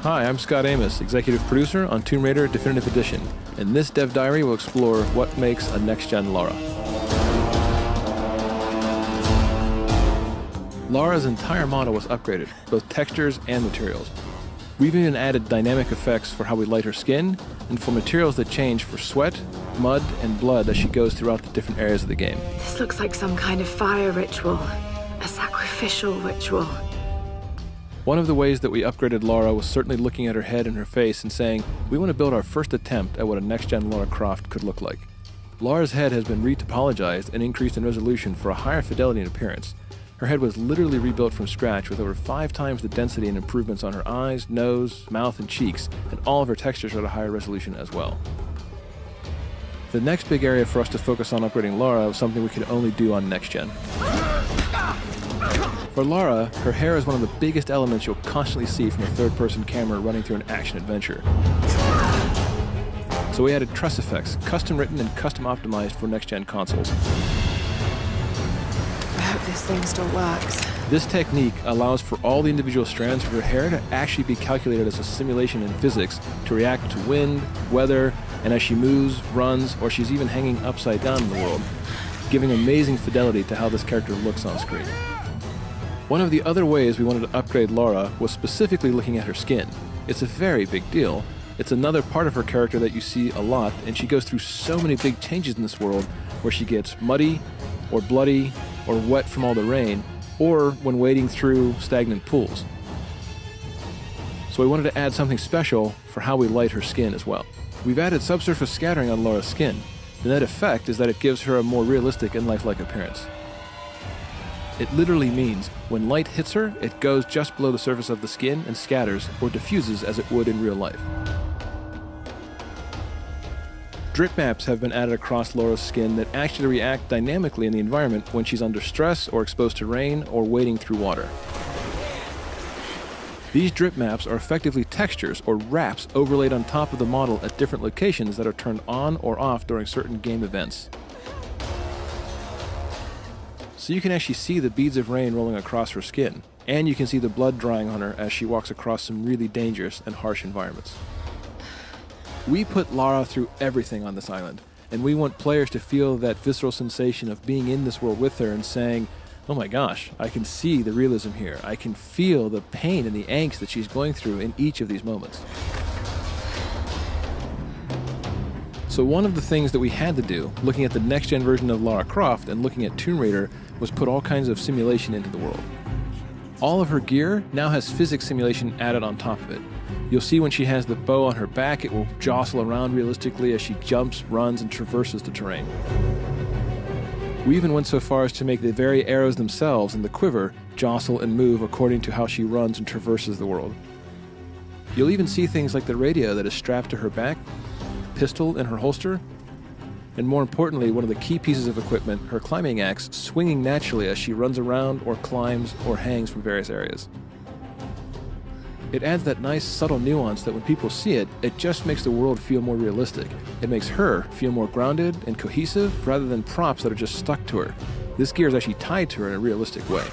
Hi, I'm Scott Amos, executive producer on Tomb Raider Definitive Edition, and this Dev Diary will explore what makes a next-gen Lara. Lara's entire model was upgraded, both textures and materials. We've even added dynamic effects for how we light her skin, and for materials that change for sweat, mud, and blood as she goes throughout the different areas of the game. This looks like some kind of fire ritual, a sacrificial ritual. One of the ways that we upgraded Lara was certainly looking at her head and her face and saying, we want to build our first attempt at what a next-gen Lara Croft could look like. Lara's head has been retopologized and increased in resolution for a higher fidelity and appearance. Her head was literally rebuilt from scratch with over 5 times the density and improvements on her eyes, nose, mouth, and cheeks, and all of her textures are at a higher resolution as well. The next big area for us to focus on upgrading Lara was something we could only do on next gen. For Lara, her hair is one of the biggest elements you'll constantly see from a third-person camera running through an action adventure. So we added truss effects, custom written and custom optimized for next-gen consoles. I hope this thing still works. This technique allows for all the individual strands of her hair to actually be calculated as a simulation in physics to react to wind, weather, and as she moves, runs, or she's even hanging upside down in the world, giving amazing fidelity to how this character looks on screen. One of the other ways we wanted to upgrade Lara was specifically looking at her skin. It's a very big deal. It's another part of her character that you see a lot, and she goes through so many big changes in this world where she gets muddy, or bloody, or wet from all the rain, or when wading through stagnant pools. So we wanted to add something special for how we light her skin as well. We've added subsurface scattering on Lara's skin. The net effect is that it gives her a more realistic and lifelike appearance. It literally means when light hits her, it goes just below the surface of the skin and scatters or diffuses as it would in real life. Drip maps have been added across Lara's skin that actually react dynamically in the environment when she's under stress or exposed to rain or wading through water. These drip maps are effectively textures or wraps overlaid on top of the model at different locations that are turned on or off during certain game events. So you can actually see the beads of rain rolling across her skin, and you can see the blood drying on her as she walks across some really dangerous and harsh environments. We put Lara through everything on this island, and we want players to feel that visceral sensation of being in this world with her and saying, oh my gosh, I can see the realism here. I can feel the pain and the angst that she's going through in each of these moments. So one of the things that we had to do, looking at the next-gen version of Lara Croft and looking at Tomb Raider, was put all kinds of simulation into the world. All of her gear now has physics simulation added on top of it. You'll see when she has the bow on her back, it will jostle around realistically as she jumps, runs, and traverses the terrain. We even went so far as to make the very arrows themselves and the quiver jostle and move according to how she runs and traverses the world. You'll even see things like the radio that is strapped to her back, the pistol in her holster, and more importantly, one of the key pieces of equipment, her climbing axe, swinging naturally as she runs around or climbs or hangs from various areas. It adds that nice subtle nuance that when people see it, it just makes the world feel more realistic. It makes her feel more grounded and cohesive rather than props that are just stuck to her. This gear is actually tied to her in a realistic way.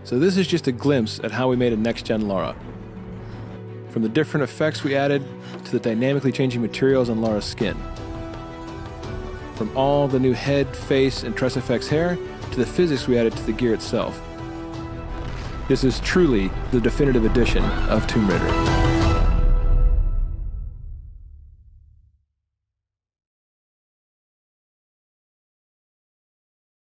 So this is just a glimpse at how we made a next-gen Lara. From the different effects we added to the dynamically changing materials on Lara's skin. From all the new head, face, and tress effects hair to the physics we added to the gear itself. This is truly the definitive edition of Tomb Raider.